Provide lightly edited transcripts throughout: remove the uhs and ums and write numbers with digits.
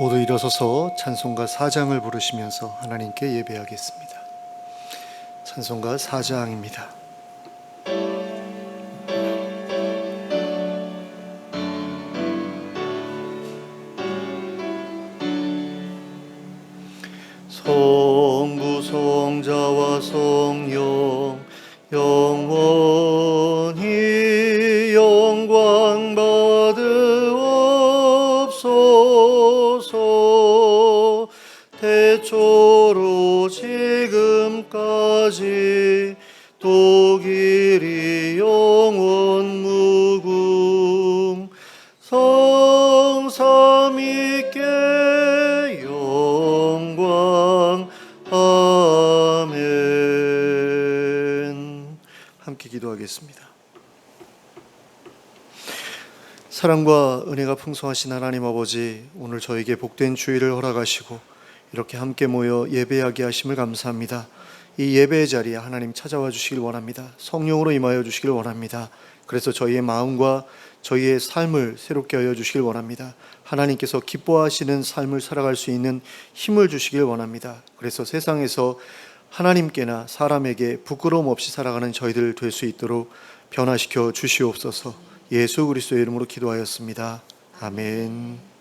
모두 일어서서 찬송가 4장을 부르시면서 하나님께 예배하겠습니다. 찬송가 4장입니다. 성부 성자와 성령 영원히 영광 받으옵소서. 태초로 지금까지 또 길이 영원 무궁 성삼위께 영광. 아멘. 함께 기도하겠습니다. 사랑과 은혜가 풍성하신 하나님 아버지, 오늘 저에게 복된 주일을 허락하시고 이렇게 함께 모여 예배하게 하심을 감사합니다. 이 예배의 자리에 하나님 찾아와 주시길 원합니다. 성령으로 임하여 주시길 원합니다. 그래서 저희의 마음과 저희의 삶을 새롭게 하여 주시길 원합니다. 하나님께서 기뻐하시는 삶을 살아갈 수 있는 힘을 주시길 원합니다. 그래서 세상에서 하나님께나 사람에게 부끄러움 없이 살아가는 저희들 될 수 있도록 변화시켜 주시옵소서. 예수 그리스도의 이름으로 기도하였습니다. 아멘.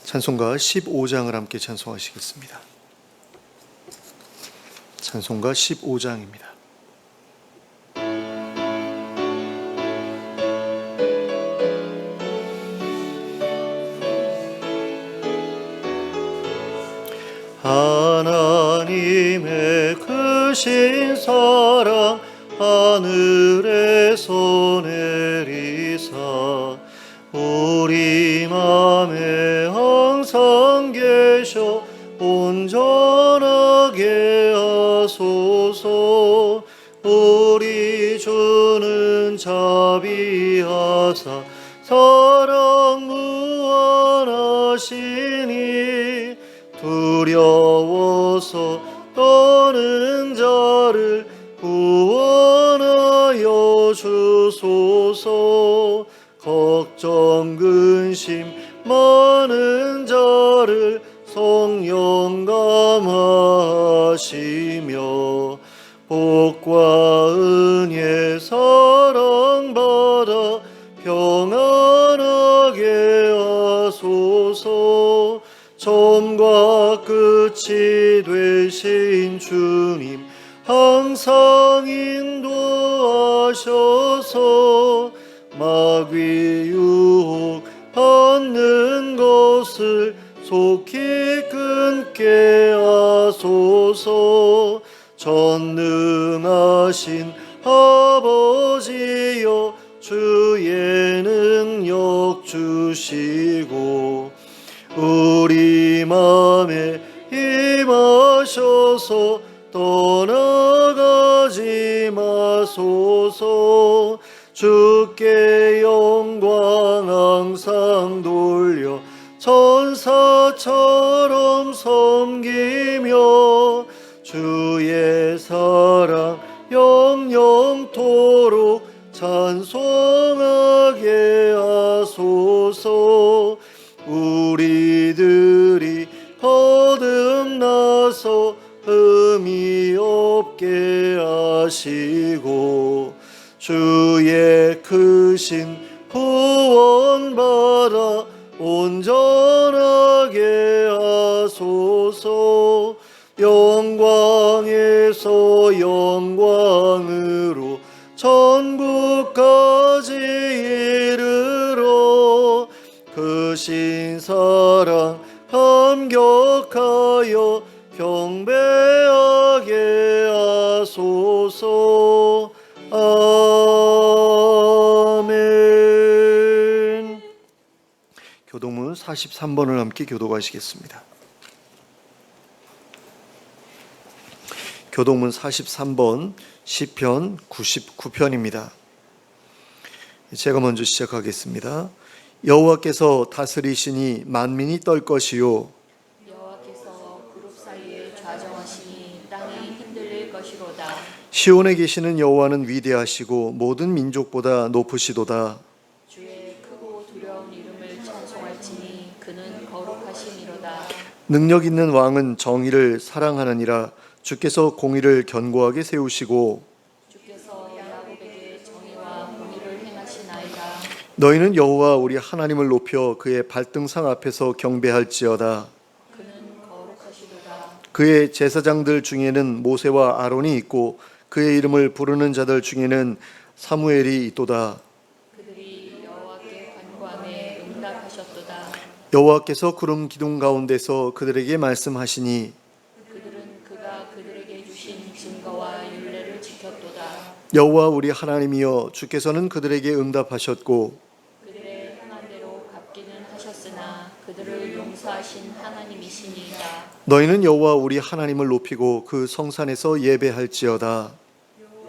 찬송가 15장을 함께 찬송하시겠습니다. 찬송가 15장입니다. 하나님의 크신 사랑 하늘에서 내리사 우리 맘에 항상 계셔 온전하게 하소서. 우리 주는 자비하사 사랑 무한하시니 두려워서 떠는 자를 구원하여 주소서. 걱정 근심 많은 자를 성령 감화하시며 복과 은혜 사랑받아 평안하게 하소서. 처음과 끝이 되신 주님 항상 인도하셔서 마귀 유혹 받는 것을 속히 끊게 하소서. 전능하신 아버지여 주의 능력 주시고 우리 맘에 임하셔서 떠나가지 마소서. 주께 영광 항상 돌려 천사처럼 섬기며 주의 사랑 영영토록 찬송하게 하소서. 우리들이 거듭나서 흠이 없게 하시고 주의 크신 구원받아 온전하게 하소서. 영광에서 영광으로 천국까지 이르러 크신 사랑 감격하여 경배하게 하소서. 아멘. 교도문 43번을 함께 교독하시겠습니다. 교동문 43번 시편 99편입니다. 제가 먼저 시작하겠습니다. 여호와께서 다스리시니 만민이 떨 것이요 여호와께서 그룹 사이에 좌정하시니 땅이 흔들릴 것이로다. 시온에 계시는 여호와는 위대하시고 모든 민족보다 높으시도다. 주의 크고 두려운 이름을 찬송할지니 그는 거룩하심이로다. 능력 있는 왕은 정의를 사랑하느니라. 주께서 공의를 견고하게 세우시고 주께서 야곱에게 정의와 공의를 행하시나이다. 너희는 여호와 우리 하나님을 높여 그의 발등상 앞에서 경배할지어다. 그는 거룩하시도다. 그의 제사장들 중에는 모세와 아론이 있고 그의 이름을 부르는 자들 중에는 사무엘이 있도다. 그들이 여호와께 간구하며 응답하셨도다. 여호와께서 구름 기둥 가운데서 그들에게 말씀하시니 그들은 그가 그들에게 주신 증거와 율례를 지켰도다. 여호와 우리 하나님이여 주께서는 그들에게 응답하셨고 그들의 행한 대로 갚기는 하셨으나 그들을 용서하신 하나님이시니이다. 너희는 여호와 우리 하나님을 높이고 그 성산에서 예배할지어다.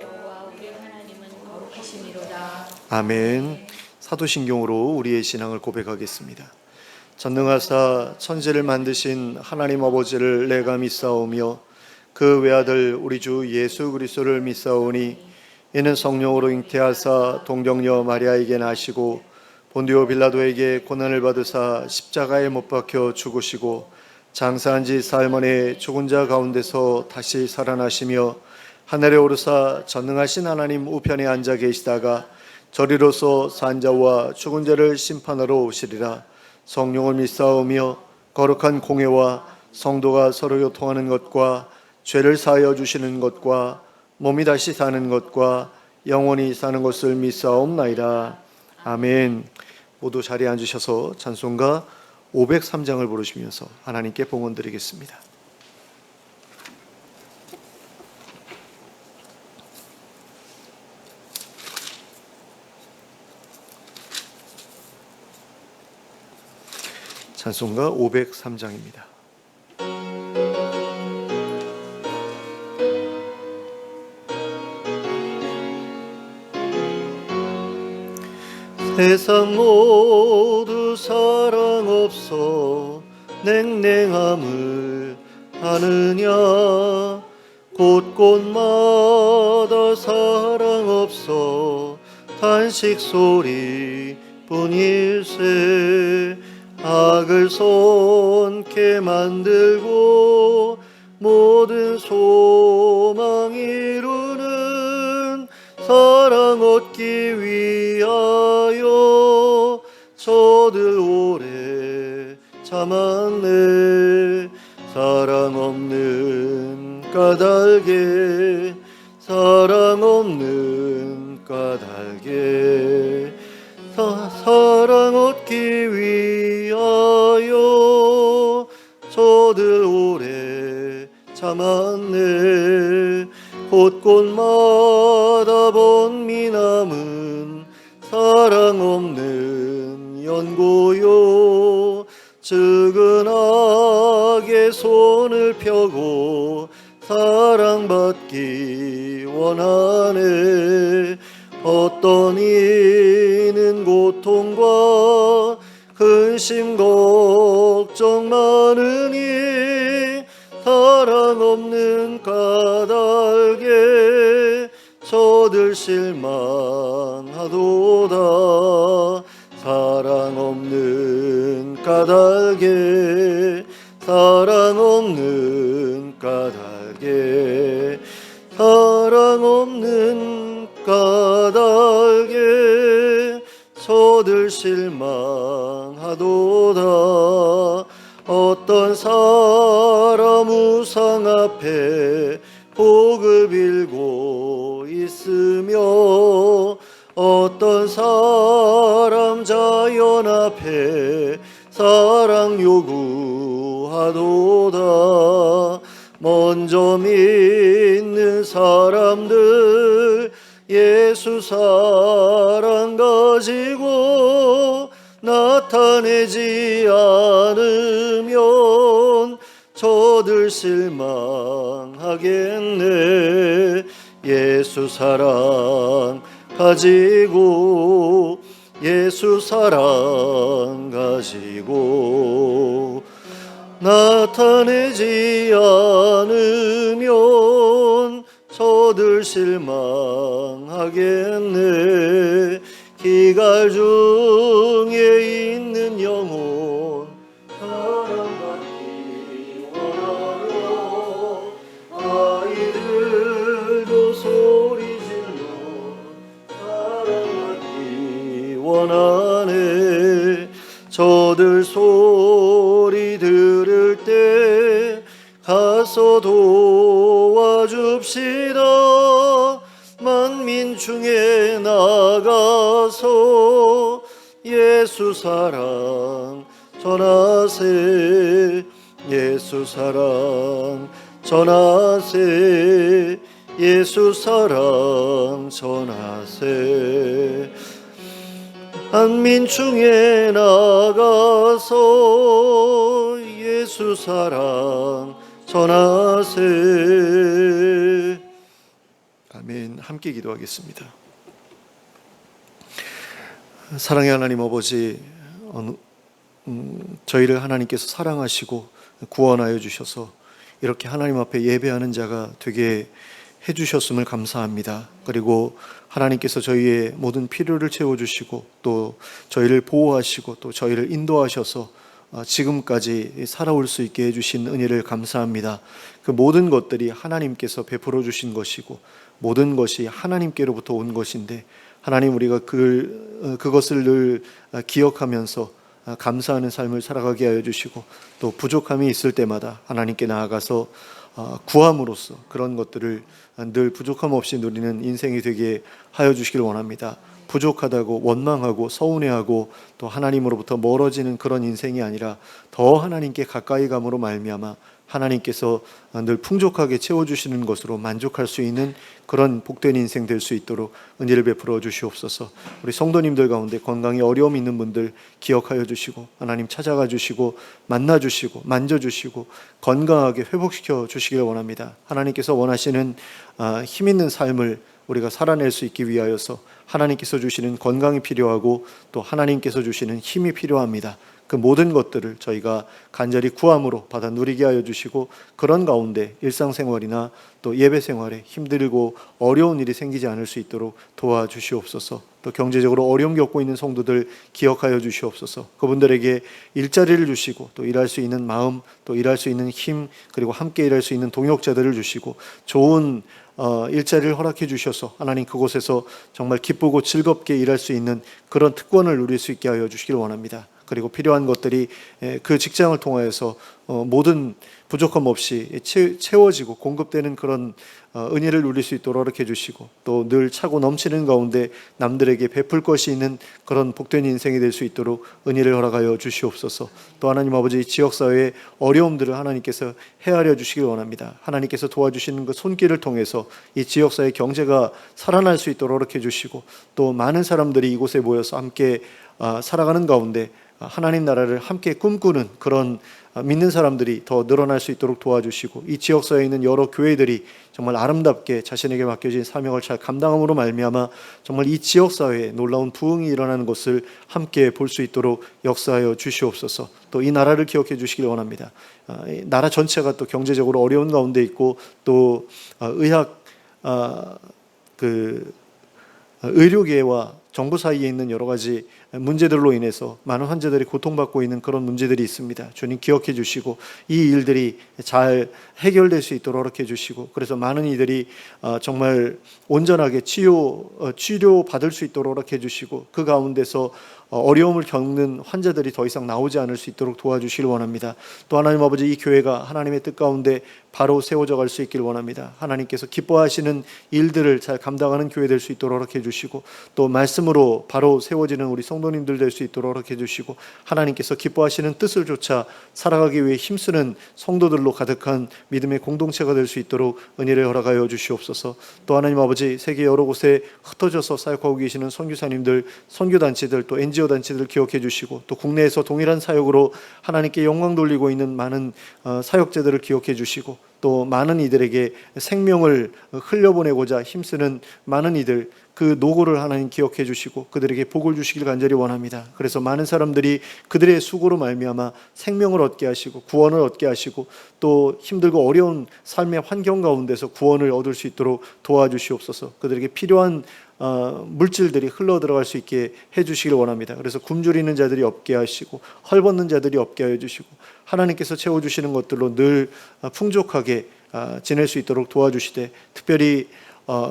여호와 우리 하나님은 거룩하심이로다. 아멘. 사도신경으로 우리의 신앙을 고백하겠습니다. 전능하사 천지를 만드신 하나님 아버지를 내가 믿사오며 그 외아들 우리 주 예수 그리스도를 믿사오니 이는 성령으로 잉태하사 동정녀 마리아에게 나시고 본디오 빌라도에게 고난을 받으사 십자가에 못 박혀 죽으시고 장사한 지 사흘 만에 죽은 자 가운데서 다시 살아나시며 하늘에 오르사 전능하신 하나님 우편에 앉아 계시다가 저리로서 산 자와 죽은 자를 심판하러 오시리라. 성령을 믿사오며 거룩한 공회와 성도가 서로 교통하는 것과 죄를 사하여 주시는 것과 몸이 다시 사는 것과 영원히 사는 것을 믿사옵나이다. 아멘. 모두 자리에 앉으셔서 찬송가 503장을 부르시면서 하나님께 봉헌 드리겠습니다. 찬송가 503장입니다. 세상 모두 사랑 없어 냉랭함을 아느냐. 곳곳마다 사랑 없어 탄식 소리 뿐일세. 악을 손게 만들고 모든 소망 이루는 사랑 얻기 위하여 저들 오래 참았네. 사랑 없는 까닭에 사랑 없는 까닭에 사랑 얻기 위하여 저들 오래 참았네. 곳곳마다 번민함은 사랑 없는 연고요. 측은하게 손을 펴고 사랑받기 원하네. 어떤 이는 고통과 근심 걱정 많으니 사랑 없는 까닭에 저들 실망하도다. 사랑 없는 까닭에 사랑 없는 까닭에 사랑 없는 까닭에 저들 실망하도다. 어떤 사람 우상 앞에 복을 빌고 있으며 어떤 사람 자연 앞에 사랑 요구하도다. 먼저 믿는 사람들 예수 사랑 가지고 나타내지 않으면 저들 실망하겠네. 예수 사랑 가지고 예수 사랑 가지고 나타내지 않으면 저들 실망하겠네. 기갈 중에 있는 영혼 사랑받기 원하며 아이들도 소리 질러 사랑받기 원하네. 저들 소리 들을 때 가서 도와줍시다. 만민 중에 나가서 예수 사랑 전하세. 예수 사랑 전하세. 예수 사랑 전하세. 만민 중에 나가서 예수 사랑 전하세. 아멘. 함께 기도하겠습니다. 사랑의 하나님 아버지, 저희를 하나님께서 사랑하시고 구원하여 주셔서 이렇게 하나님 앞에 예배하는 자가 되게 해주셨음을 감사합니다. 그리고 하나님께서 저희의 모든 필요를 채워주시고 또 저희를 보호하시고 또 저희를 인도하셔서 지금까지 살아올 수 있게 해주신 은혜를 감사합니다. 그 모든 것들이 하나님께서 베풀어 주신 것이고 모든 것이 하나님께로부터 온 것인데 하나님, 우리가 그것을 늘 기억하면서 감사하는 삶을 살아가게 하여 주시고 또 부족함이 있을 때마다 하나님께 나아가서 구함으로써 그런 것들을 늘 부족함 없이 누리는 인생이 되게 하여 주시길 원합니다. 부족하다고 원망하고 서운해하고 또 하나님으로부터 멀어지는 그런 인생이 아니라 더 하나님께 가까이 감으로 말미암아 하나님께서 늘 풍족하게 채워주시는 것으로 만족할 수 있는 그런 복된 인생 될 수 있도록 은혜를 베풀어 주시옵소서. 우리 성도님들 가운데 건강에 어려움이 있는 분들 기억하여 주시고 하나님 찾아가 주시고 만나 주시고 만져 주시고 건강하게 회복시켜 주시길 원합니다. 하나님께서 원하시는 힘 있는 삶을 우리가 살아낼 수 있기 위하여서 하나님께서 주시는 건강이 필요하고 또 하나님께서 주시는 힘이 필요합니다. 그 모든 것들을 저희가 간절히 구함으로 받아 누리게 하여 주시고 그런 가운데 일상생활이나 또 예배생활에 힘들고 어려운 일이 생기지 않을 수 있도록 도와주시옵소서. 또 경제적으로 어려움 겪고 있는 성도들 기억하여 주시옵소서. 그분들에게 일자리를 주시고 또 일할 수 있는 마음, 또 일할 수 있는 힘, 그리고 함께 일할 수 있는 동역자들을 주시고 좋은 일자리를 허락해 주셔서 하나님 그곳에서 정말 기쁘고 즐겁게 일할 수 있는 그런 특권을 누릴 수 있게 하여 주시길 원합니다. 그리고 필요한 것들이 그 직장을 통하여서 모든 부족함 없이 채워지고 공급되는 그런 은혜를 누릴 수 있도록 허락해 주시고 또 늘 차고 넘치는 가운데 남들에게 베풀 것이 있는 그런 복된 인생이 될 수 있도록 은혜를 허락하여 주시옵소서. 또 하나님 아버지, 지역사회의 어려움들을 하나님께서 헤아려 주시길 원합니다. 하나님께서 도와주시는 그 손길을 통해서 이 지역사회 경제가 살아날 수 있도록 허락해 주시고 또 많은 사람들이 이곳에 모여서 함께 살아가는 가운데 하나님 나라를 함께 꿈꾸는 그런 믿는 사람들이 더 늘어날 수 있도록 도와주시고 이 지역사회에 있는 여러 교회들이 정말 아름답게 자신에게 맡겨진 사명을 잘 감당함으로 말미암아 정말 이 지역사회에 놀라운 부흥이 일어나는 것을 함께 볼 수 있도록 역사하여 주시옵소서. 또 이 나라를 기억해 주시길 원합니다. 나라 전체가 또 경제적으로 어려운 가운데 있고 또 의료계와 정부 사이에 있는 여러 가지 문제들로 인해서 많은 환자들이 고통받고 있는 그런 문제들이 있습니다. 주님 기억해 주시고 이 일들이 잘 해결될 수 있도록 허락해 주시고 그래서 많은 이들이 정말 온전하게 치료 받을 수 있도록 허락해 주시고 그 가운데서 어려움을 겪는 환자들이 더 이상 나오지 않을 수 있도록 도와주시길 원합니다. 또 하나님 아버지, 이 교회가 하나님의 뜻 가운데 바로 세워져 갈 수 있길 원합니다. 하나님께서 기뻐하시는 일들을 잘 감당하는 교회 될 수 있도록 허락해 주시고 또 말씀 말씀으로 바로 세워지는 우리 성도님들 될 수 있도록 허락해 주시고, 하나님께서 기뻐하시는 뜻을 쫓아 살아가기 위해 힘쓰는 성도들로 가득한 믿음의 공동체가 될 수 있도록 은혜를 허락하여 주시옵소서. 또 하나님 아버지, 세계 여러 곳에 흩어져서 사역하고 계시는 선교사님들, 선교단체들, 또 NGO 단체들 기억해 주시고, 또 국내에서 동일한 사역으로 하나님께 영광 돌리고 있는 많은 사역자들을 기억해 주시고, 또 많은 이들에게 생명을 흘려보내고자 힘쓰는 많은 이들, 그 노고를 하나님 기억해 주시고 그들에게 복을 주시길 간절히 원합니다. 그래서 많은 사람들이 그들의 수고로 말미암아 생명을 얻게 하시고 구원을 얻게 하시고, 또 힘들고 어려운 삶의 환경 가운데서 구원을 얻을 수 있도록 도와주시옵소서. 그들에게 필요한 물질들이 흘러 들어갈 수 있게 해주시길 원합니다. 그래서 굶주리는 자들이 없게 하시고 헐벗는 자들이 없게 하여 주시고, 하나님께서 채워주시는 것들로 늘 풍족하게 지낼 수 있도록 도와주시되, 특별히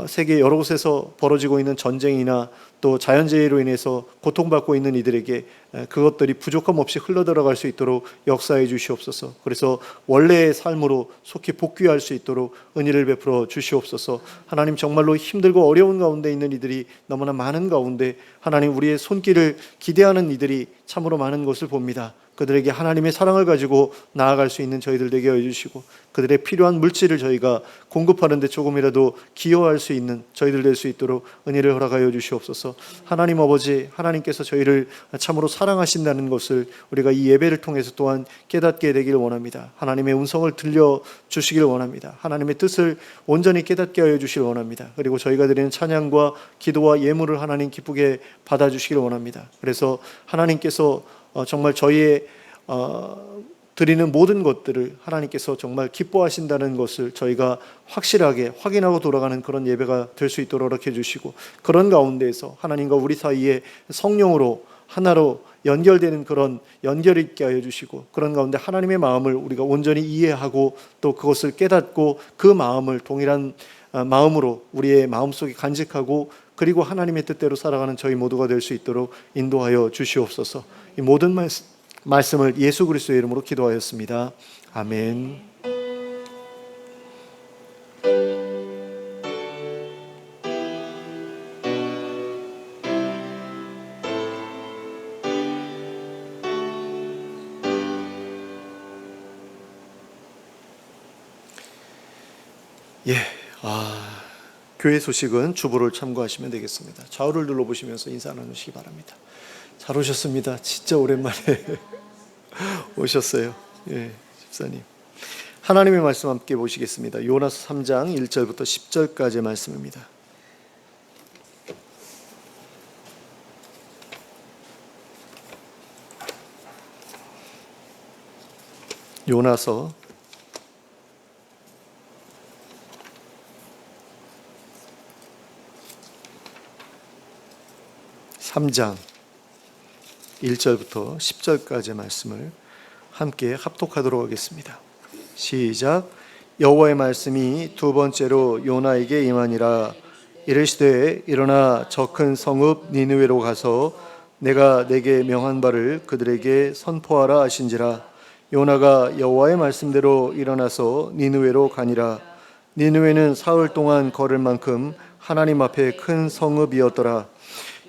세계 여러 곳에서 벌어지고 있는 전쟁이나 또 자연재해로 인해서 고통받고 있는 이들에게 그것들이 부족함 없이 흘러들어갈 수 있도록 역사해 주시옵소서. 그래서 원래의 삶으로 속히 복귀할 수 있도록 은혜를 베풀어 주시옵소서. 하나님, 정말로 힘들고 어려운 가운데 있는 이들이 너무나 많은 가운데 하나님, 우리의 손길을 기대하는 이들이 참으로 많은 것을 봅니다. 그들에게 하나님의 사랑을 가지고 나아갈 수 있는 저희들 되게 해주시고, 그들의 필요한 물질을 저희가 공급하는 데 조금이라도 기여할 수 있는 저희들 될 수 있도록 은혜를 허락하여 주시옵소서. 하나님 아버지, 하나님께서 저희를 참으로 사랑하신다는 것을 우리가 이 예배를 통해서 또한 깨닫게 되기를 원합니다. 하나님의 음성을 들려주시길 원합니다. 하나님의 뜻을 온전히 깨닫게 하여 주시길 원합니다. 그리고 저희가 드리는 찬양과 기도와 예물을 하나님 기쁘게 받아주시길 원합니다. 그래서 하나님께서 정말 저희의 드리는 모든 것들을 하나님께서 정말 기뻐하신다는 것을 저희가 확실하게 확인하고 돌아가는 그런 예배가 될 수 있도록 허락해 주시고, 그런 가운데에서 하나님과 우리 사이에 성령으로 하나로 연결되는 그런 연결이 있게 하여 주시고, 그런 가운데 하나님의 마음을 우리가 온전히 이해하고 또 그것을 깨닫고 그 마음을 동일한 마음으로 우리의 마음속에 간직하고, 그리고 하나님의 뜻대로 살아가는 저희 모두가 될 수 있도록 인도하여 주시옵소서. 이 모든 말씀을 예수 그리스도의 이름으로 기도하였습니다. 아멘. 교회 소식은 주보를 참고하시면 되겠습니다. 좌우를 눌러보시면서 인사 나누시기 바랍니다. 잘 오셨습니다. 진짜 오랜만에 오셨어요. 집사님. 하나님의 말씀 함께 보시겠습니다. 요나서 3장 1절부터 10절까지의 말씀입니다. 요나서 3장 1절부터 10절까지의 말씀을 함께 합독하도록 하겠습니다. 시작. 여호와의 말씀이 두 번째로 요나에게 임하니라. 이르시되 일어나 저 큰 성읍 니느웨로 가서 내가 내게 명한 바를 그들에게 선포하라 하신지라. 요나가 여호와의 말씀대로 일어나서 니느웨로 가니라. 니느웨는 사흘 동안 걸을 만큼 하나님 앞에 큰 성읍이었더라.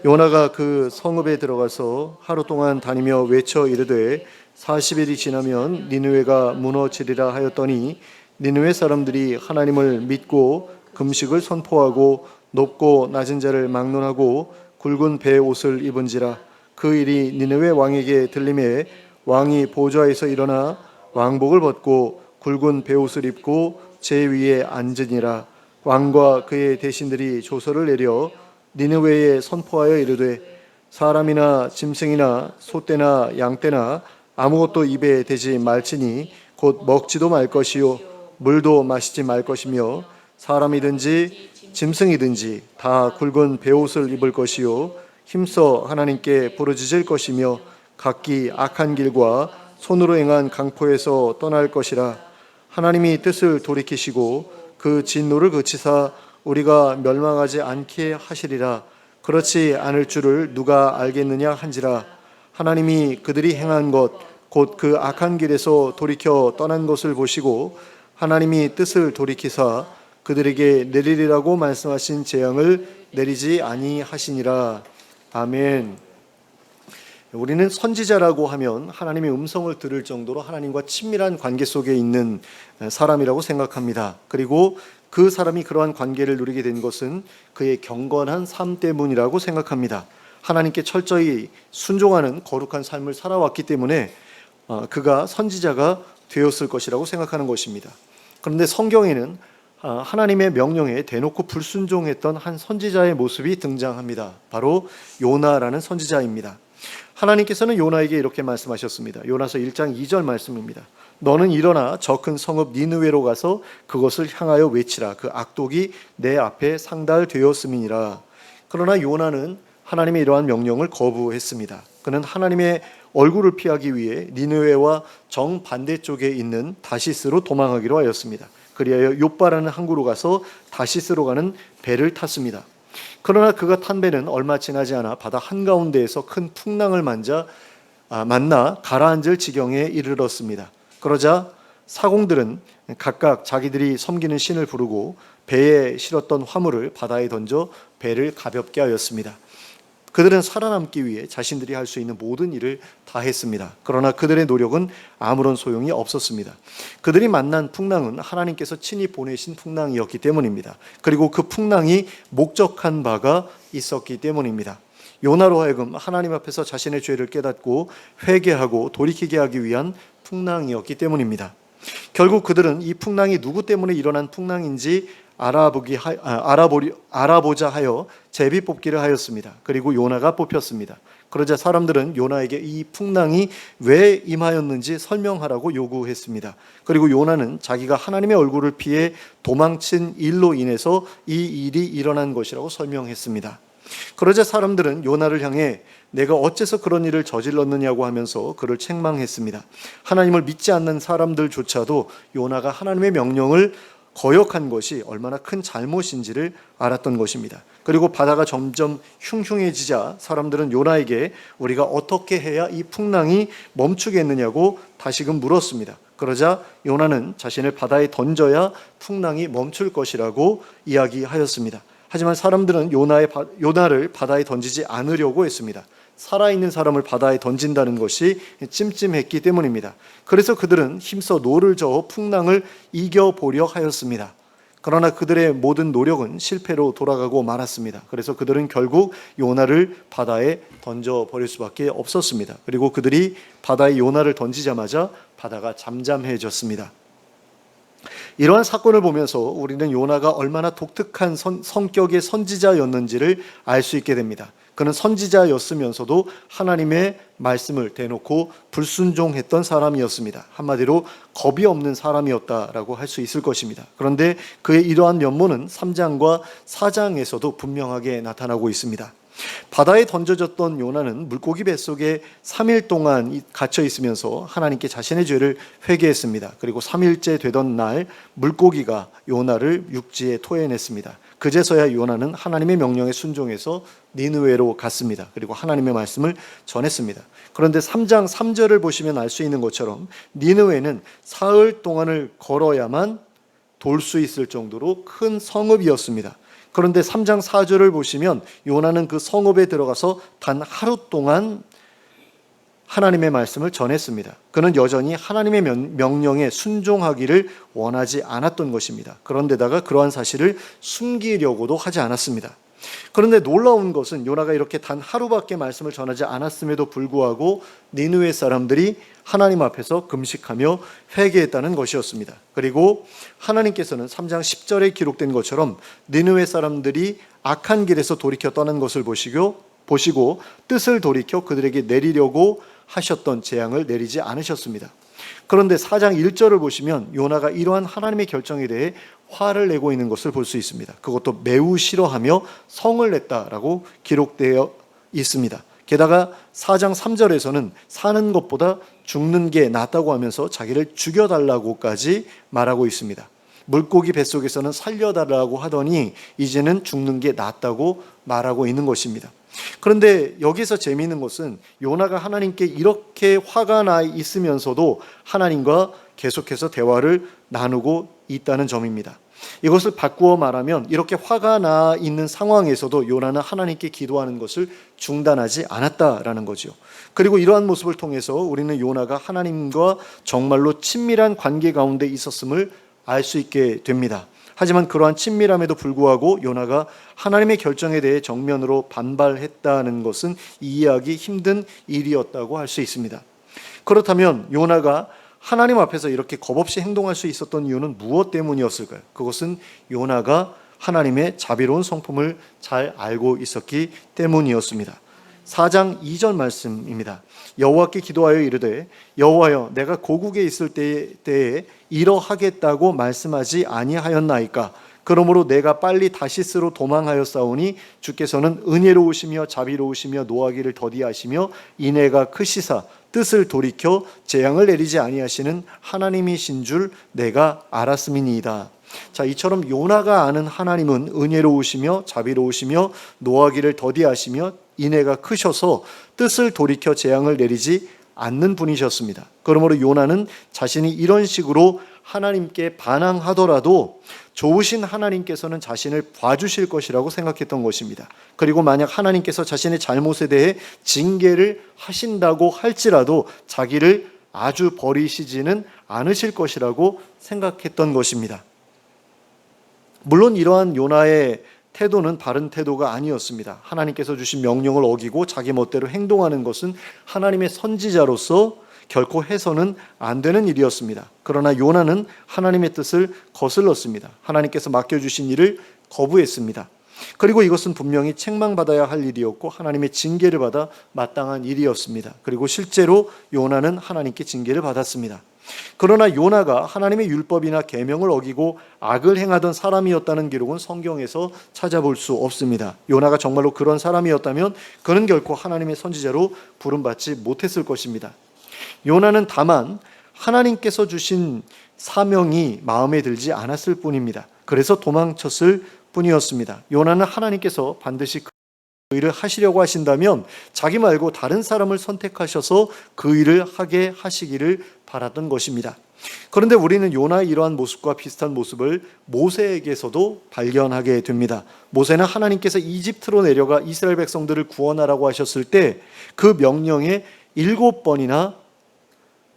요나가 그 성읍에 들어가서 하루 동안 다니며 외쳐 이르되 40일이 지나면 니느웨가 무너지리라 하였더니, 니느웨 사람들이 하나님을 믿고 금식을 선포하고 높고 낮은 자를 막론하고 굵은 배 옷을 입은지라. 그 일이 니느웨 왕에게 들림에 왕이 보좌에서 일어나 왕복을 벗고 굵은 배 옷을 입고 제 위에 앉으니라. 왕과 그의 대신들이 조서를 내려 니느웨에 선포하여 이르되 사람이나 짐승이나 소떼나 양떼나 아무것도 입에 대지 말지니 곧 먹지도 말 것이요 물도 마시지 말 것이며 사람이든지 짐승이든지 다 굵은 베옷을 입을 것이요 힘써 하나님께 부르짖을 것이며 각기 악한 길과 손으로 행한 강포에서 떠날 것이라. 하나님이 뜻을 돌이키시고 그 진노를 그치사 우리가 멸망하지 않게 하시리라. 그렇지 않을 줄을 누가 알겠느냐 한지라. 하나님이 그들이 행한 것 곧 그 악한 길에서 돌이켜 떠난 것을 보시고 하나님이 뜻을 돌이키사 그들에게 내리리라고 말씀하신 재앙을 내리지 아니하시니라. 아멘. 우리는 선지자라고 하면 하나님의 음성을 들을 정도로 하나님과 친밀한 관계 속에 있는 사람이라고 생각합니다. 그리고 그 사람이 그러한 관계를 누리게 된 것은 그의 경건한 삶 때문이라고 생각합니다. 하나님께 철저히 순종하는 거룩한 삶을 살아왔기 때문에 그가 선지자가 되었을 것이라고 생각하는 것입니다. 그런데 성경에는 하나님의 명령에 대놓고 불순종했던 한 선지자의 모습이 등장합니다. 바로 요나라는 선지자입니다. 하나님께서는 요나에게 이렇게 말씀하셨습니다. 요나서 1장 2절 말씀입니다. 너는 일어나 저 큰 성읍 니느웨로 가서 그것을 향하여 외치라. 그 악독이 내 앞에 상달되었음이니라. 그러나 요나는 하나님의 이러한 명령을 거부했습니다. 그는 하나님의 얼굴을 피하기 위해 니느웨와 정반대쪽에 있는 다시스로 도망하기로 하였습니다. 그리하여 요빠라는 항구로 가서 다시스로 가는 배를 탔습니다. 그러나 그가 탄 배는 얼마 지나지 않아 바다 한가운데에서 큰 풍랑을 만나 가라앉을 지경에 이르렀습니다. 그러자 사공들은 각각 자기들이 섬기는 신을 부르고 배에 실었던 화물을 바다에 던져 배를 가볍게 하였습니다. 그들은 살아남기 위해 자신들이 할 수 있는 모든 일을 다 했습니다. 그러나 그들의 노력은 아무런 소용이 없었습니다. 그들이 만난 풍랑은 하나님께서 친히 보내신 풍랑이었기 때문입니다. 그리고 그 풍랑이 목적한 바가 있었기 때문입니다. 요나로 하여금 하나님 앞에서 자신의 죄를 깨닫고 회개하고 돌이키게 하기 위한 풍랑이었기 때문입니다. 결국 그들은 이 풍랑이 누구 때문에 일어난 풍랑인지 알아보자 하여 제비 뽑기를 하였습니다. 그리고 요나가 뽑혔습니다. 그러자 사람들은 요나에게 이 풍랑이 왜 임하였는지 설명하라고 요구했습니다. 그리고 요나는 자기가 하나님의 얼굴을 피해 도망친 일로 인해서 이 일이 일어난 것이라고 설명했습니다. 그러자 사람들은 요나를 향해 내가 어째서 그런 일을 저질렀느냐고 하면서 그를 책망했습니다. 하나님을 믿지 않는 사람들조차도 요나가 하나님의 명령을 거역한 것이 얼마나 큰 잘못인지를 알았던 것입니다. 그리고 바다가 점점 흉흉해지자 사람들은 요나에게 우리가 어떻게 해야 이 풍랑이 멈추겠느냐고 다시금 물었습니다. 그러자 요나는 자신을 바다에 던져야 풍랑이 멈출 것이라고 이야기하였습니다. 하지만 사람들은 요나를 바다에 던지지 않으려고 했습니다. 살아있는 사람을 바다에 던진다는 것이 찜찜했기 때문입니다. 그래서 그들은 힘써 노를 저어 풍랑을 이겨보려 하였습니다. 그러나 그들의 모든 노력은 실패로 돌아가고 말았습니다. 그래서 그들은 결국 요나를 바다에 던져버릴 수밖에 없었습니다. 그리고 그들이 바다에 요나를 던지자마자 바다가 잠잠해졌습니다. 이러한 사건을 보면서 우리는 요나가 얼마나 독특한 성격의 선지자였는지를 알 수 있게 됩니다. 그는 선지자였으면서도 하나님의 말씀을 대놓고 불순종했던 사람이었습니다. 한마디로 겁이 없는 사람이었다라고 할 수 있을 것입니다. 그런데 그의 이러한 면모는 3장과 4장에서도 분명하게 나타나고 있습니다. 바다에 던져졌던 요나는 물고기 뱃속에 3일 동안 갇혀 있으면서 하나님께 자신의 죄를 회개했습니다. 그리고 3일째 되던 날 물고기가 요나를 육지에 토해냈습니다. 그제서야 요나는 하나님의 명령에 순종해서 니느웨로 갔습니다. 그리고 하나님의 말씀을 전했습니다. 그런데 3장 3절을 보시면 알 수 있는 것처럼 니느웨는 사흘 동안을 걸어야만 돌 수 있을 정도로 큰 성읍이었습니다. 그런데 3장 4절을 보시면 요나는 그 성읍에 들어가서 단 하루 동안 하나님의 말씀을 전했습니다. 그는 여전히 하나님의 명령에 순종하기를 원하지 않았던 것입니다. 그런데다가 그러한 사실을 숨기려고도 하지 않았습니다. 그런데 놀라운 것은 요나가 이렇게 단 하루밖에 말씀을 전하지 않았음에도 불구하고 니느웨 사람들이 하나님 앞에서 금식하며 회개했다는 것이었습니다. 그리고 하나님께서는 3장 10절에 기록된 것처럼 니느웨 사람들이 악한 길에서 돌이켜 떠난 것을 보시고 뜻을 돌이켜 그들에게 내리려고 하셨던 재앙을 내리지 않으셨습니다. 그런데 4장 1절을 보시면 요나가 이러한 하나님의 결정에 대해 화를 내고 있는 것을 볼 수 있습니다. 그것도 매우 싫어하며 성을 냈다라고 기록되어 있습니다. 게다가 4장 3절에서는 사는 것보다 죽는 게 낫다고 하면서 자기를 죽여달라고까지 말하고 있습니다. 물고기 뱃속에서는 살려달라고 하더니 이제는 죽는 게 낫다고 말하고 있는 것입니다. 그런데 여기서 재미있는 것은 요나가 하나님께 이렇게 화가 나 있으면서도 하나님과 계속해서 대화를 나누고 있다는 점입니다. 이것을 바꾸어 말하면 이렇게 화가 나 있는 상황에서도 요나는 하나님께 기도하는 것을 중단하지 않았다라는 거죠. 그리고 이러한 모습을 통해서 우리는 요나가 하나님과 정말로 친밀한 관계 가운데 있었음을 알 수 있게 됩니다. 하지만 그러한 친밀함에도 불구하고 요나가 하나님의 결정에 대해 정면으로 반발했다는 것은 이해하기 힘든 일이었다고 할 수 있습니다. 그렇다면 요나가 하나님 앞에서 이렇게 겁없이 행동할 수 있었던 이유는 무엇 때문이었을까요? 그것은 요나가 하나님의 자비로운 성품을 잘 알고 있었기 때문이었습니다. 4장 2절 말씀입니다. 여호와께 기도하여 이르되 여호와여 내가 고국에 있을 때에 이러하겠다고 말씀하지 아니하였나이까. 그러므로 내가 빨리 다시스로 도망하였사오니 주께서는 은혜로우시며 자비로우시며 노하기를 더디하시며 인애가 크시사 뜻을 돌이켜 재앙을 내리지 아니하시는 하나님이신 줄 내가 알았음이니이다. 자, 이처럼 요나가 아는 하나님은 은혜로우시며 자비로우시며 노하기를 더디하시며 인애가 크셔서 뜻을 돌이켜 재앙을 내리지 않는 분이셨습니다. 그러므로 요나는 자신이 이런 식으로 하나님께 반항하더라도 좋으신 하나님께서는 자신을 봐주실 것이라고 생각했던 것입니다. 그리고 만약 하나님께서 자신의 잘못에 대해 징계를 하신다고 할지라도 자기를 아주 버리시지는 않으실 것이라고 생각했던 것입니다. 물론 이러한 요나의 태도는 바른 태도가 아니었습니다. 하나님께서 주신 명령을 어기고 자기 멋대로 행동하는 것은 하나님의 선지자로서 결코 해서는 안 되는 일이었습니다. 그러나 요나는 하나님의 뜻을 거슬렀습니다. 하나님께서 맡겨주신 일을 거부했습니다. 그리고 이것은 분명히 책망받아야 할 일이었고 하나님의 징계를 받아 마땅한 일이었습니다. 그리고 실제로 요나는 하나님께 징계를 받았습니다. 그러나 요나가 하나님의 율법이나 계명을 어기고 악을 행하던 사람이었다는 기록은 성경에서 찾아볼 수 없습니다. 요나가 정말로 그런 사람이었다면 그는 결코 하나님의 선지자로 부름받지 못했을 것입니다. 요나는 다만 하나님께서 주신 사명이 마음에 들지 않았을 뿐입니다. 그래서 도망쳤을 뿐이었습니다. 요나는 하나님께서 반드시 그 일을 하시려고 하신다면 자기 말고 다른 사람을 선택하셔서 그 일을 하게 하시기를 바랐던 것입니다. 그런데 우리는 요나의 이러한 모습과 비슷한 모습을 모세에게서도 발견하게 됩니다. 모세는 하나님께서 이집트로 내려가 이스라엘 백성들을 구원하라고 하셨을 때 그 명령에 7번이나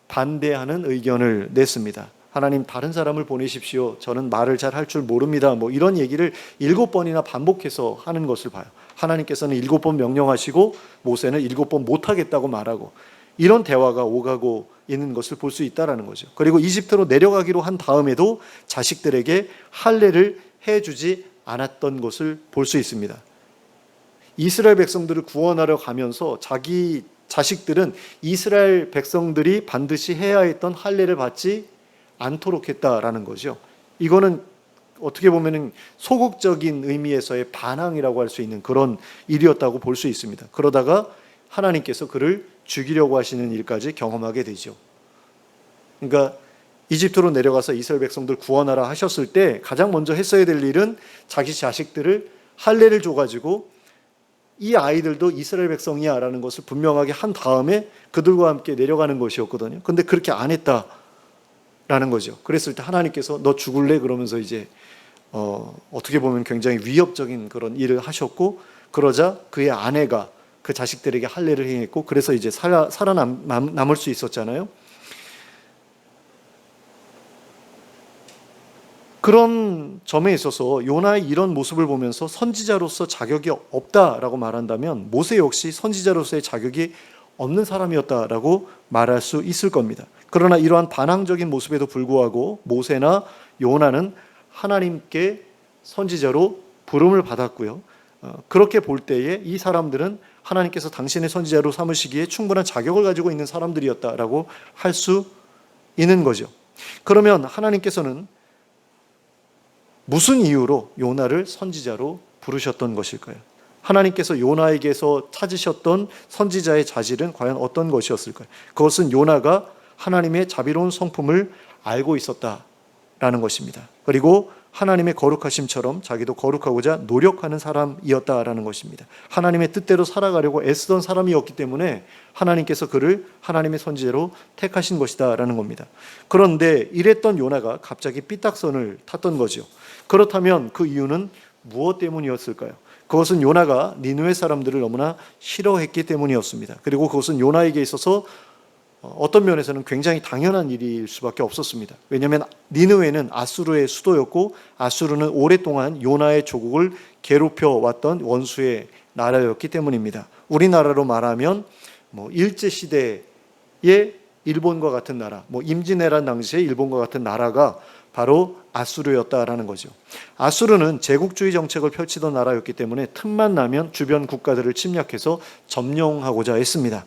반대하는 의견을 냈습니다. 하나님 다른 사람을 보내십시오. 저는 말을 잘 할 줄 모릅니다. 이런 얘기를 7번이나 반복해서 하는 것을 봐요. 하나님께서는 7번 명령하시고 모세는 7번 못하겠다고 말하고 이런 대화가 오가고 있는 것을 볼 수 있다는 거죠. 그리고 이집트로 내려가기로 한 다음에도 자식들에게 할례를 해주지 않았던 것을 볼 수 있습니다. 이스라엘 백성들을 구원하러 가면서 자기 자식들은 이스라엘 백성들이 반드시 해야 했던 할례를 받지 않도록 했다라는 거죠. 이거는 어떻게 보면 소극적인 의미에서의 반항이라고 할 수 있는 그런 일이었다고 볼 수 있습니다. 그러다가 하나님께서 그를 죽이려고 하시는 일까지 경험하게 되죠. 그러니까 이집트로 내려가서 이스라엘 백성들 구원하라 하셨을 때 가장 먼저 했어야 될 일은 자기 자식들을 할례를 줘가지고 이 아이들도 이스라엘 백성이야 라는 것을 분명하게 한 다음에 그들과 함께 내려가는 것이었거든요. 근데 그렇게 안 했다라는 거죠. 그랬을 때 하나님께서 너 죽을래? 그러면서 이제 어떻게 보면 굉장히 위협적인 그런 일을 하셨고 그러자 그의 아내가 그 자식들에게 할례를 행했고 그래서 이제 살아남을 수 있었잖아요. 그런 점에 있어서 요나의 이런 모습을 보면서 선지자로서 자격이 없다라고 말한다면 모세 역시 선지자로서의 자격이 없는 사람이었다라고 말할 수 있을 겁니다. 그러나 이러한 반항적인 모습에도 불구하고 모세나 요나는 하나님께 선지자로 부름을 받았고요. 그렇게 볼 때에 이 사람들은 하나님께서 당신의 선지자로 삼으시기에 충분한 자격을 가지고 있는 사람들이었다라고 할 수 있는 거죠. 그러면 하나님께서는 무슨 이유로 요나를 선지자로 부르셨던 것일까요? 하나님께서 요나에게서 찾으셨던 선지자의 자질은 과연 어떤 것이었을까요? 그것은 요나가 하나님의 자비로운 성품을 알고 있었다라는 것입니다. 그리고 하나님의 거룩하심처럼 자기도 거룩하고자 노력하는 사람이었다라는 것입니다. 하나님의 뜻대로 살아가려고 애쓰던 사람이었기 때문에 하나님께서 그를 하나님의 선지자로 택하신 것이다라는 겁니다. 그런데 이랬던 요나가 갑자기 삐딱선을 탔던 거죠. 그렇다면 그 이유는 무엇 때문이었을까요? 그것은 요나가 니느웨 사람들을 너무나 싫어했기 때문이었습니다. 그리고 그것은 요나에게 있어서 어떤 면에서는 굉장히 당연한 일일 수밖에 없었습니다. 왜냐하면 니느웨는 아수르의 수도였고 아수르는 오랫동안 요나의 조국을 괴롭혀 왔던 원수의 나라였기 때문입니다. 우리나라로 말하면 일제 시대의 일본과 같은 나라, 임진왜란 당시의 일본과 같은 나라가 바로 아수르였다라는 거죠. 아수르는 제국주의 정책을 펼치던 나라였기 때문에 틈만 나면 주변 국가들을 침략해서 점령하고자 했습니다.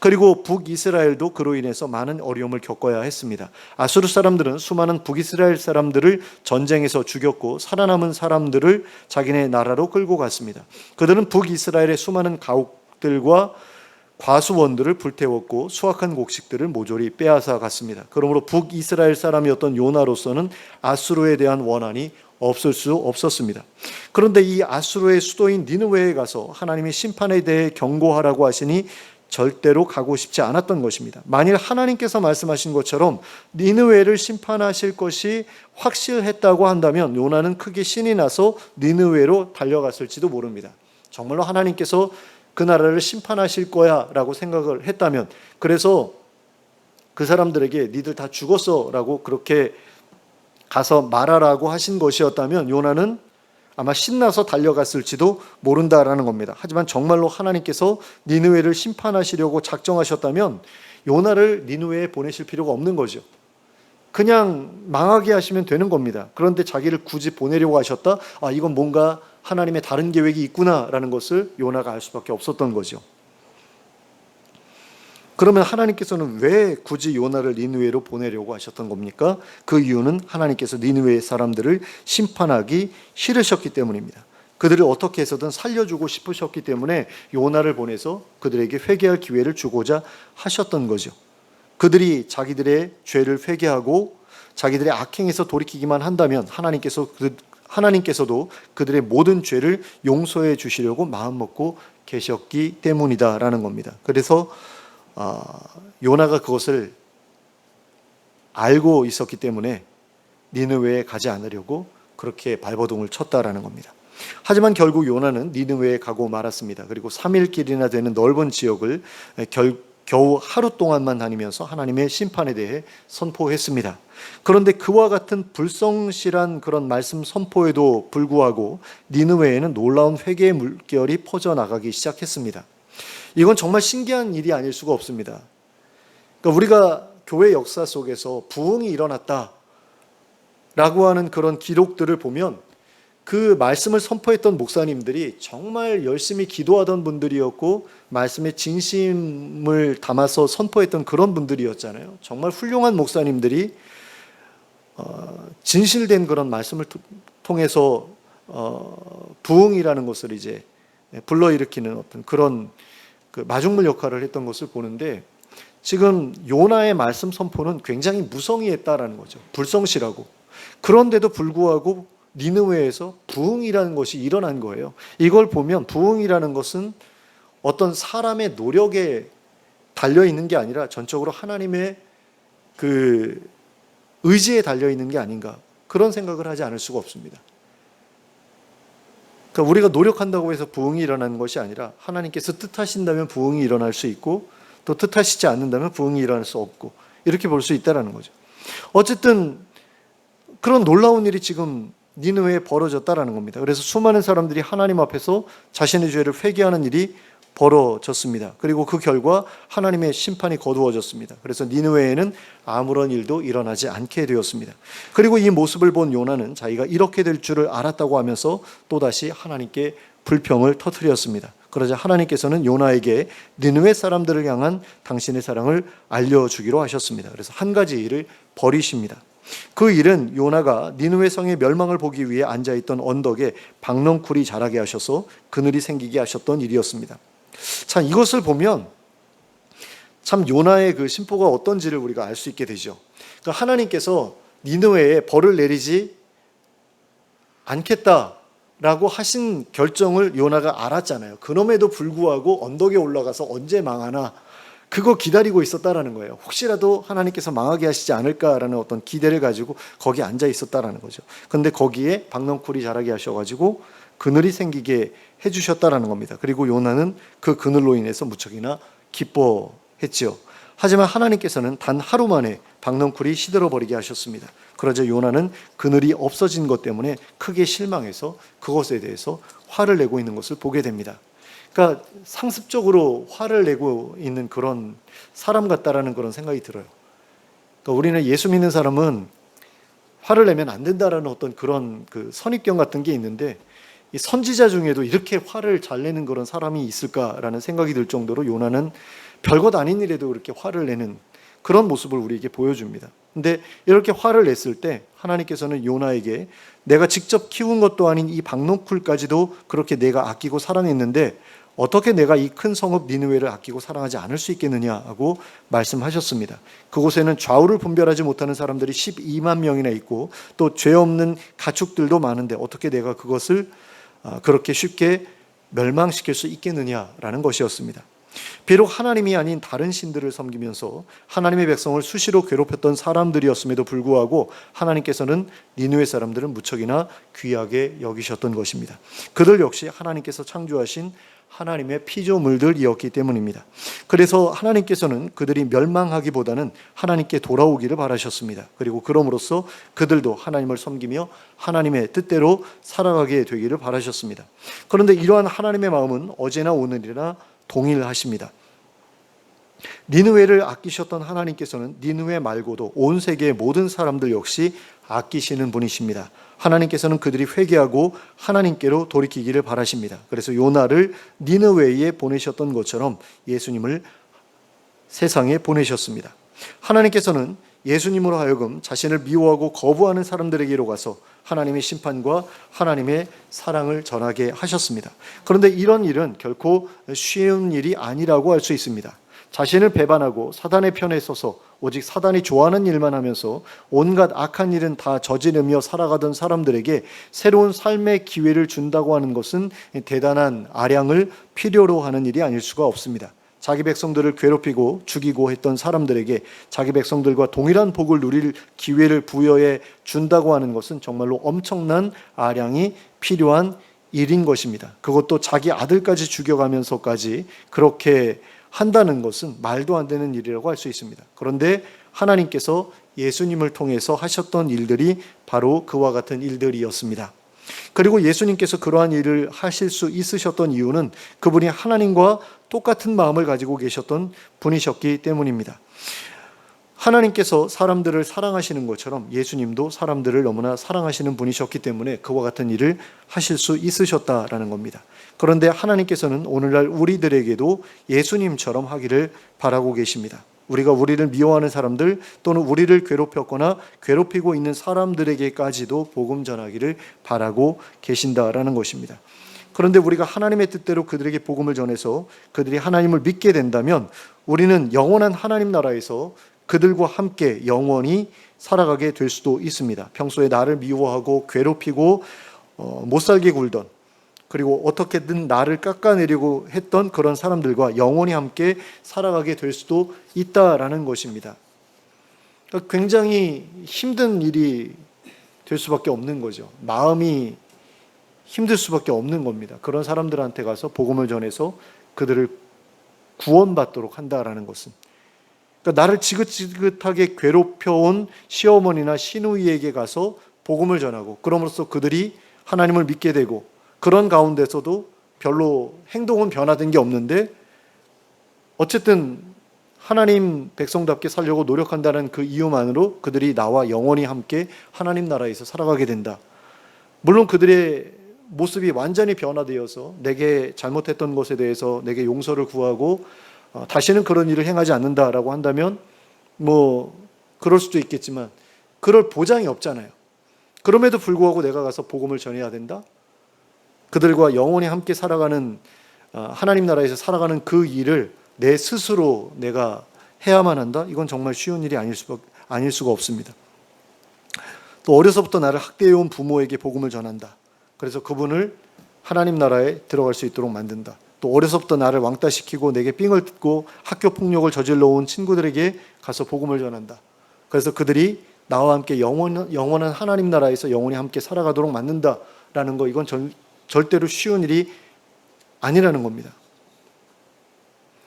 그리고 북이스라엘도 그로 인해서 많은 어려움을 겪어야 했습니다. 아수르 사람들은 수많은 북이스라엘 사람들을 전쟁에서 죽였고 살아남은 사람들을 자기네 나라로 끌고 갔습니다. 그들은 북이스라엘의 수많은 가옥들과 과수원들을 불태웠고 수확한 곡식들을 모조리 빼앗아 갔습니다. 그러므로 북이스라엘 사람이었던 요나로서는 아수르에 대한 원한이 없을 수 없었습니다. 그런데 이 아수르의 수도인 니느웨에 가서 하나님의 심판에 대해 경고하라고 하시니 절대로 가고 싶지 않았던 것입니다. 만일 하나님께서 말씀하신 것처럼 니느웨를 심판하실 것이 확실했다고 한다면 요나는 크게 신이 나서 니느웨로 달려갔을지도 모릅니다. 정말로 하나님께서 그 나라를 심판하실 거야 라고 생각을 했다면, 그래서 그 사람들에게 니들 다 죽었어 라고 그렇게 가서 말하라고 하신 것이었다면 요나는 아마 신나서 달려갔을지도 모른다라는 겁니다. 하지만 정말로 하나님께서 니느웨를 심판하시려고 작정하셨다면 요나를 니느웨에 보내실 필요가 없는 거죠. 그냥 망하게 하시면 되는 겁니다. 그런데 자기를 굳이 보내려고 하셨다? 이건 뭔가 하나님의 다른 계획이 있구나라는 것을 요나가 알 수밖에 없었던 거죠. 그러면 하나님께서는 왜 굳이 요나를 니느웨로 보내려고 하셨던 겁니까? 그 이유는 하나님께서 니느웨 사람들을 심판하기 싫으셨기 때문입니다. 그들을 어떻게 해서든 살려주고 싶으셨기 때문에 요나를 보내서 그들에게 회개할 기회를 주고자 하셨던 거죠. 그들이 자기들의 죄를 회개하고 자기들의 악행에서 돌이키기만 한다면 하나님께서도 그들의 모든 죄를 용서해 주시려고 마음먹고 계셨기 때문이다라는 겁니다. 그래서 요나가 그것을 알고 있었기 때문에 니느웨에 가지 않으려고 그렇게 발버둥을 쳤다라는 겁니다. 하지만 결국 요나는 니느웨에 가고 말았습니다. 그리고 3일 길이나 되는 넓은 지역을 겨우 하루 동안만 다니면서 하나님의 심판에 대해 선포했습니다. 그런데 그와 같은 불성실한 그런 말씀 선포에도 불구하고 니느웨에는 놀라운 회개의 물결이 퍼져나가기 시작했습니다. 이건 정말 신기한 일이 아닐 수가 없습니다. 그러니까 우리가 교회 역사 속에서 부흥이 일어났다라고 하는 그런 기록들을 보면 그 말씀을 선포했던 목사님들이 정말 열심히 기도하던 분들이었고 말씀에 진심을 담아서 선포했던 그런 분들이었잖아요. 정말 훌륭한 목사님들이 진실된 그런 말씀을 통해서 부흥이라는 것을 이제 불러일으키는 어떤 그런 그 마중물 역할을 했던 것을 보는데, 지금 요나의 말씀 선포는 굉장히 무성의했다라는 거죠. 불성실하고. 그런데도 불구하고 니느웨에서 부흥이라는 것이 일어난 거예요. 이걸 보면 부흥이라는 것은 어떤 사람의 노력에 달려 있는 게 아니라 전적으로 하나님의 그 의지에 달려 있는 게 아닌가, 그런 생각을 하지 않을 수가 없습니다. 그러니까 우리가 노력한다고 해서 부흥이 일어나는 것이 아니라 하나님께서 뜻하신다면 부흥이 일어날 수 있고 또 뜻하시지 않는다면 부흥이 일어날 수 없고, 이렇게 볼 수 있다는 거죠. 어쨌든 그런 놀라운 일이 지금 니느웨에 벌어졌다라는 겁니다. 그래서 수많은 사람들이 하나님 앞에서 자신의 죄를 회개하는 일이 벌어졌습니다. 그리고 그 결과 하나님의 심판이 거두어졌습니다. 그래서 니느웨에는 아무런 일도 일어나지 않게 되었습니다. 그리고 이 모습을 본 요나는 자기가 이렇게 될 줄을 알았다고 하면서 또다시 하나님께 불평을 터뜨렸습니다. 그러자 하나님께서는 요나에게 니느웨 사람들을 향한 당신의 사랑을 알려주기로 하셨습니다. 그래서 한 가지 일을 벌이십니다. 그 일은 요나가 니느웨 성의 멸망을 보기 위해 앉아있던 언덕에 박넝쿨이 자라게 하셔서 그늘이 생기게 하셨던 일이었습니다. 참, 이것을 보면 참 요나의 그 심보가 어떤지를 우리가 알 수 있게 되죠. 그러니까 하나님께서 니느웨에 벌을 내리지 않겠다라고 하신 결정을 요나가 알았잖아요. 그럼에도 불구하고 언덕에 올라가서 언제 망하나 그거 기다리고 있었다라는 거예요. 혹시라도 하나님께서 망하게 하시지 않을까라는 어떤 기대를 가지고 거기 앉아 있었다라는 거죠. 그런데 거기에 박넝쿨이 자라게 하셔가지고 그늘이 생기게 해주셨다라는 겁니다. 그리고 요나는 그 그늘로 인해서 무척이나 기뻐했지요. 하지만 하나님께서는 단 하루 만에 박넝쿨이 시들어버리게 하셨습니다. 그러자 요나는 그늘이 없어진 것 때문에 크게 실망해서 그것에 대해서 화를 내고 있는 것을 보게 됩니다. 그러니까 상습적으로 화를 내고 있는 그런 사람 같다라는 그런 생각이 들어요. 그러니까 우리는 예수 믿는 사람은 화를 내면 안 된다라는 어떤 그런 그 선입견 같은 게 있는데, 이 선지자 중에도 이렇게 화를 잘 내는 그런 사람이 있을까라는 생각이 들 정도로 요나는 별것 아닌 일에도 그렇게 화를 내는 그런 모습을 우리에게 보여줍니다. 근데 이렇게 화를 냈을 때 하나님께서는 요나에게 내가 직접 키운 것도 아닌 이 박넝쿨까지도 그렇게 내가 아끼고 사랑했는데 어떻게 내가 이 큰 성읍 니느웨를 아끼고 사랑하지 않을 수 있겠느냐 하고 말씀하셨습니다. 그곳에는 좌우를 분별하지 못하는 사람들이 12만 명이나 있고 또 죄 없는 가축들도 많은데 어떻게 내가 그것을 그렇게 쉽게 멸망시킬 수 있겠느냐라는 것이었습니다. 비록 하나님이 아닌 다른 신들을 섬기면서 하나님의 백성을 수시로 괴롭혔던 사람들이었음에도 불구하고 하나님께서는 니느웨 사람들은 무척이나 귀하게 여기셨던 것입니다. 그들 역시 하나님께서 창조하신 하나님의 피조물들이었기 때문입니다. 그래서 하나님께서는 그들이 멸망하기보다는 하나님께 돌아오기를 바라셨습니다. 그리고 그럼으로써 그들도 하나님을 섬기며 하나님의 뜻대로 살아가게 되기를 바라셨습니다. 그런데 이러한 하나님의 마음은 어제나 오늘이나 동일하십니다. 니느웨를 아끼셨던 하나님께서는 니느웨 말고도 온 세계의 모든 사람들 역시 아끼시는 분이십니다. 하나님께서는 그들이 회개하고 하나님께로 돌이키기를 바라십니다. 그래서 요나를 니느웨에 보내셨던 것처럼 예수님을 세상에 보내셨습니다. 하나님께서는 예수님으로 하여금 자신을 미워하고 거부하는 사람들에게로 가서 하나님의 심판과 하나님의 사랑을 전하게 하셨습니다. 그런데 이런 일은 결코 쉬운 일이 아니라고 할 수 있습니다. 자신을 배반하고 사단의 편에 서서 오직 사단이 좋아하는 일만 하면서 온갖 악한 일은 다 저지르며 살아가던 사람들에게 새로운 삶의 기회를 준다고 하는 것은 대단한 아량을 필요로 하는 일이 아닐 수가 없습니다. 자기 백성들을 괴롭히고 죽이고 했던 사람들에게 자기 백성들과 동일한 복을 누릴 기회를 부여해 준다고 하는 것은 정말로 엄청난 아량이 필요한 일인 것입니다. 그것도 자기 아들까지 죽여가면서까지 그렇게 한다는 것은 말도 안 되는 일이라고 할 수 있습니다. 그런데 하나님께서 예수님을 통해서 하셨던 일들이 바로 그와 같은 일들이었습니다. 그리고 예수님께서 그러한 일을 하실 수 있으셨던 이유는 그분이 하나님과 똑같은 마음을 가지고 계셨던 분이셨기 때문입니다. 하나님께서 사람들을 사랑하시는 것처럼 예수님도 사람들을 너무나 사랑하시는 분이셨기 때문에 그와 같은 일을 하실 수 있으셨다라는 겁니다. 그런데 하나님께서는 오늘날 우리들에게도 예수님처럼 하기를 바라고 계십니다. 우리가 우리를 미워하는 사람들 또는 우리를 괴롭혔거나 괴롭히고 있는 사람들에게까지도 복음 전하기를 바라고 계신다라는 것입니다. 그런데 우리가 하나님의 뜻대로 그들에게 복음을 전해서 그들이 하나님을 믿게 된다면 우리는 영원한 하나님 나라에서 그들과 함께 영원히 살아가게 될 수도 있습니다. 평소에 나를 미워하고 괴롭히고 못살게 굴던 그리고 어떻게든 나를 깎아내리고 했던 그런 사람들과 영원히 함께 살아가게 될 수도 있다라는 것입니다. 그러니까 굉장히 힘든 일이 될 수밖에 없는 거죠. 마음이 힘들 수밖에 없는 겁니다. 그런 사람들한테 가서 복음을 전해서 그들을 구원받도록 한다라는 것은. 그러니까 나를 지긋지긋하게 괴롭혀온 시어머니나 시누이에게 가서 복음을 전하고 그럼으로써 그들이 하나님을 믿게 되고 그런 가운데서도 별로 행동은 변화된 게 없는데 어쨌든 하나님 백성답게 살려고 노력한다는 그 이유만으로 그들이 나와 영원히 함께 하나님 나라에서 살아가게 된다. 물론 그들의 모습이 완전히 변화되어서 내게 잘못했던 것에 대해서 내게 용서를 구하고 다시는 그런 일을 행하지 않는다라고 한다면 그럴 수도 있겠지만 그럴 보장이 없잖아요. 그럼에도 불구하고 내가 가서 복음을 전해야 된다? 그들과 영원히 함께 살아가는 하나님 나라에서 살아가는 그 일을 내 스스로 내가 해야만 한다? 이건 정말 쉬운 일이 아닐 수가 없습니다. 또 어려서부터 나를 학대해온 부모에게 복음을 전한다. 그래서 그분을 하나님 나라에 들어갈 수 있도록 만든다. 또 어려서부터 나를 왕따시키고 내게 삥을 뜯고 학교 폭력을 저질러 온 친구들에게 가서 복음을 전한다. 그래서 그들이 나와 함께 영원한 하나님 나라에서 영원히 함께 살아가도록 만든다라는 거, 이건 절대로 쉬운 일이 아니라는 겁니다.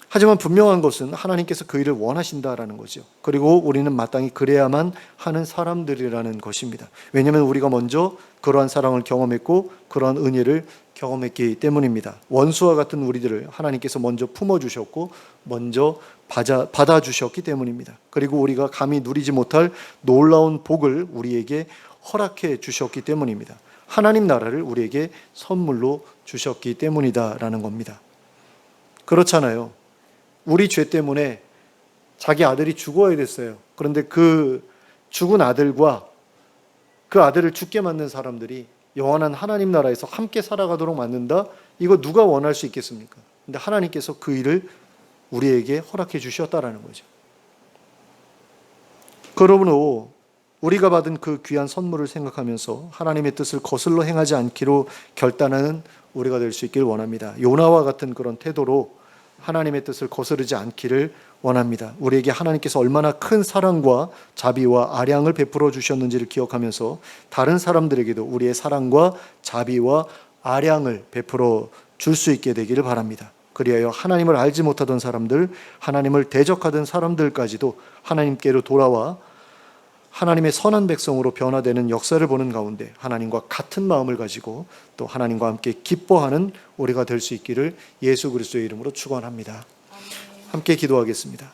하지만 분명한 것은 하나님께서 그 일을 원하신다라는 거죠. 그리고 우리는 마땅히 그래야만 하는 사람들이라는 것입니다. 왜냐하면 우리가 먼저 그러한 사랑을 경험했고 그러한 은혜를 경험했기 때문입니다. 원수와 같은 우리들을 하나님께서 먼저 품어주셨고 먼저 받아주셨기 때문입니다. 그리고 우리가 감히 누리지 못할 놀라운 복을 우리에게 허락해 주셨기 때문입니다. 하나님 나라를 우리에게 선물로 주셨기 때문이다라는 겁니다. 그렇잖아요. 우리 죄 때문에 자기 아들이 죽어야 됐어요. 그런데 그 죽은 아들과 그 아들을 죽게 만든 사람들이 영원한 하나님 나라에서 함께 살아가도록 만든다? 이거 누가 원할 수 있겠습니까? 근데 하나님께서 그 일을 우리에게 허락해 주셨다라는 거죠. 그러므로 우리가 받은 그 귀한 선물을 생각하면서 하나님의 뜻을 거슬러 행하지 않기로 결단하는 우리가 될 수 있기를 원합니다. 요나와 같은 그런 태도로 하나님의 뜻을 거스르지 않기를 원합니다. 우리에게 하나님께서 얼마나 큰 사랑과 자비와 아량을 베풀어 주셨는지를 기억하면서 다른 사람들에게도 우리의 사랑과 자비와 아량을 베풀어 줄 수 있게 되기를 바랍니다. 그리하여 하나님을 알지 못하던 사람들, 하나님을 대적하던 사람들까지도 하나님께로 돌아와 하나님의 선한 백성으로 변화되는 역사를 보는 가운데 하나님과 같은 마음을 가지고 또 하나님과 함께 기뻐하는 우리가 될 수 있기를 예수 그리스도의 이름으로 축원합니다. 함께 기도하겠습니다.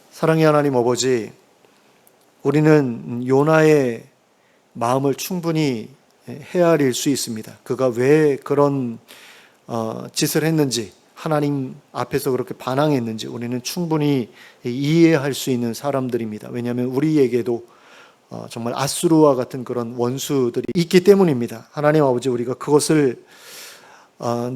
사랑의 하나님 아버지, 우리는 요나의 마음을 충분히 헤아릴 수 있습니다. 그가 왜 그런 짓을 했는지, 하나님 앞에서 그렇게 반항했는지 우리는 충분히 이해할 수 있는 사람들입니다. 왜냐하면 우리에게도 정말 아수르와 같은 그런 원수들이 있기 때문입니다. 하나님 아버지, 우리가 그것을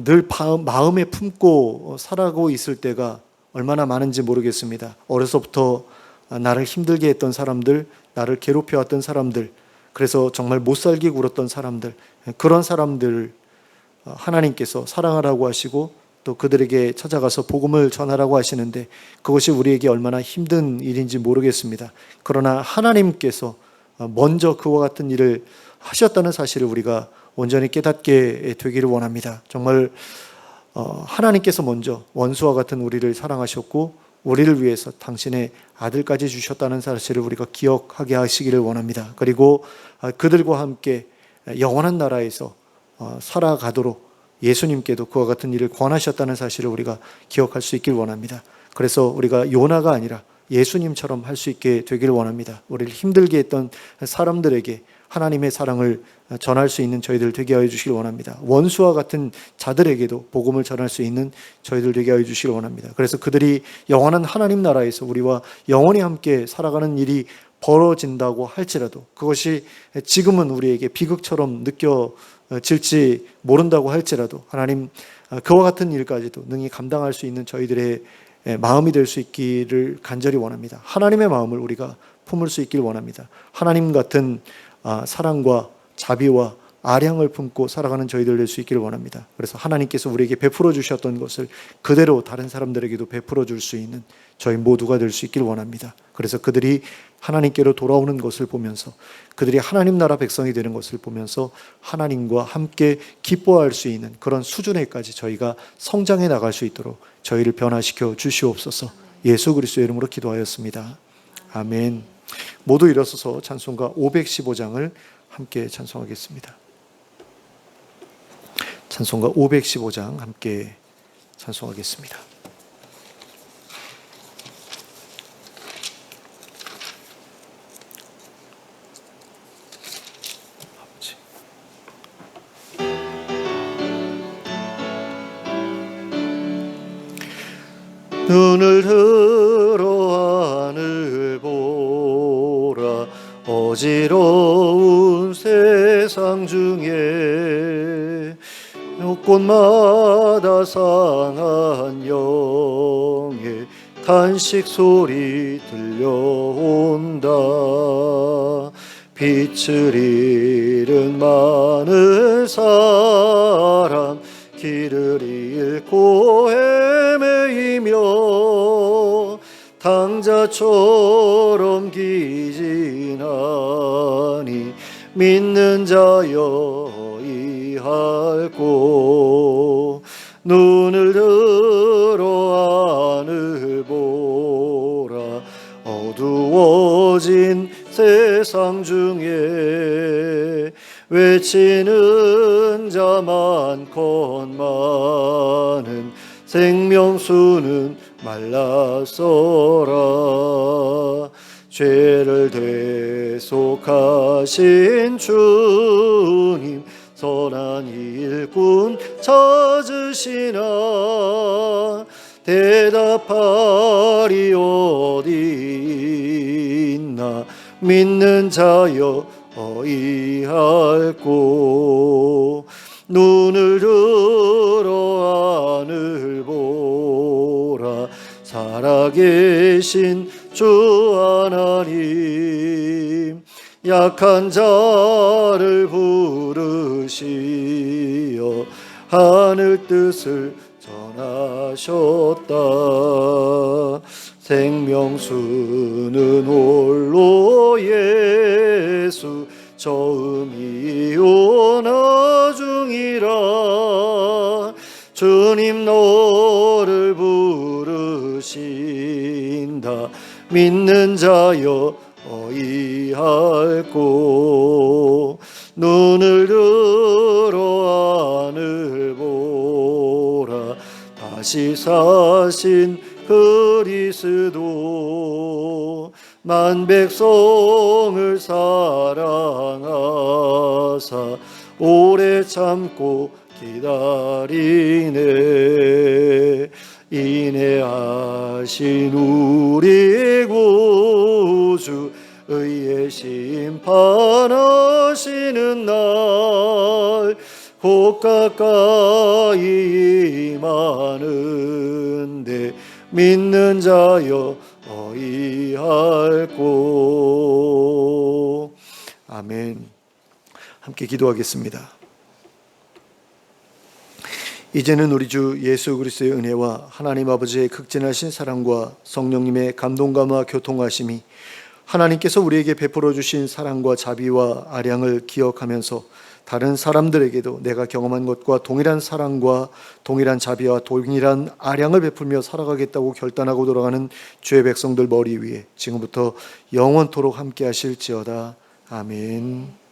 늘 마음에 품고 살아가고 있을 때가 얼마나 많은지 모르겠습니다. 어려서부터 나를 힘들게 했던 사람들, 나를 괴롭혀왔던 사람들, 그래서 정말 못살게 굴었던 사람들, 그런 사람들을 하나님께서 사랑하라고 하시고 또 그들에게 찾아가서 복음을 전하라고 하시는데 그것이 우리에게 얼마나 힘든 일인지 모르겠습니다. 그러나 하나님께서 먼저 그와 같은 일을 하셨다는 사실을 우리가 온전히 깨닫게 되기를 원합니다. 정말 하나님께서 먼저 원수와 같은 우리를 사랑하셨고 우리를 위해서 당신의 아들까지 주셨다는 사실을 우리가 기억하게 하시기를 원합니다. 그리고 그들과 함께 영원한 나라에서 살아가도록 예수님께도 그와 같은 일을 권하셨다는 사실을 우리가 기억할 수 있길 원합니다. 그래서 우리가 요나가 아니라 예수님처럼 할 수 있게 되기를 원합니다. 우리를 힘들게 했던 사람들에게 하나님의 사랑을 전할 수 있는 저희들 되게 하여 주시길 원합니다. 원수와 같은 자들에게도 복음을 전할 수 있는 저희들 되게 하여 주시길 원합니다. 그래서 그들이 영원한 하나님 나라에서 우리와 영원히 함께 살아가는 일이 벌어진다고 할지라도 그것이 지금은 우리에게 비극처럼 느껴질지 모른다고 할지라도 하나님 그와 같은 일까지도 능히 감당할 수 있는 저희들의 마음이 될 수 있기를 간절히 원합니다. 하나님의 마음을 우리가 품을 수 있길 원합니다. 하나님 같은 사랑과 자비와 아량을 품고 살아가는 저희들 될 수 있기를 원합니다. 그래서 하나님께서 우리에게 베풀어 주셨던 것을 그대로 다른 사람들에게도 베풀어 줄 수 있는 저희 모두가 될 수 있기를 원합니다. 그래서 그들이 하나님께로 돌아오는 것을 보면서 그들이 하나님 나라 백성이 되는 것을 보면서 하나님과 함께 기뻐할 수 있는 그런 수준에까지 저희가 성장해 나갈 수 있도록 저희를 변화시켜 주시옵소서. 예수 그리스도의 이름으로 기도하였습니다. 아멘. 모두 일어서서 찬송가 515장을 함께 찬송하겠습니다. 찬송가 515장 함께 찬송하겠습니다. 눈을 들어 하늘 보라 어지러운 세상 중에 곳곳마다 상한 영의 탄식 소리 들려온다. 빛을 잃은 많은 사람 길을 잃고 헤매이며 당자처럼 기진하니 믿는 자여 이할고 눈을 들어 하늘 보라 어두워진 세상 중에 외치는 자 많건 많은 생명수는 말랐어라 죄를 대속하신 주님 선한 일꾼 찾으시나 대답하리 어디 있나 믿는 자여 어이할꼬 눈을 들어 하늘 보라 살아계신 주 하나님 약한 자를 부르시어 하늘 뜻을 전하셨다 생명수는 홀로 예수 처음이요 나중이라 주님 너를 부르신다 믿는 자여 어이할꼬 눈을 들어 하늘 보라 다시 사신 그리스도 만 백성을 사랑하사 오래 참고 기다리네 인내하신 우리 구주 의의 심판하시는 날 곧 가까이 임하는데 믿는 자여 어이할꼬 아멘. 함께 기도하겠습니다. 이제는 우리 주 예수 그리스도의 은혜와 하나님 아버지의 극진하신 사랑과 성령님의 감동감화 교통하심이 하나님께서 우리에게 베풀어 주신 사랑과 자비와 아량을 기억하면서 다른 사람들에게도 내가 경험한 것과 동일한 사랑과 동일한 자비와 동일한 아량을 베풀며 살아가겠다고 결단하고 돌아가는 주의 백성들 머리 위에 지금부터 영원토록 함께 하실지어다. 아멘.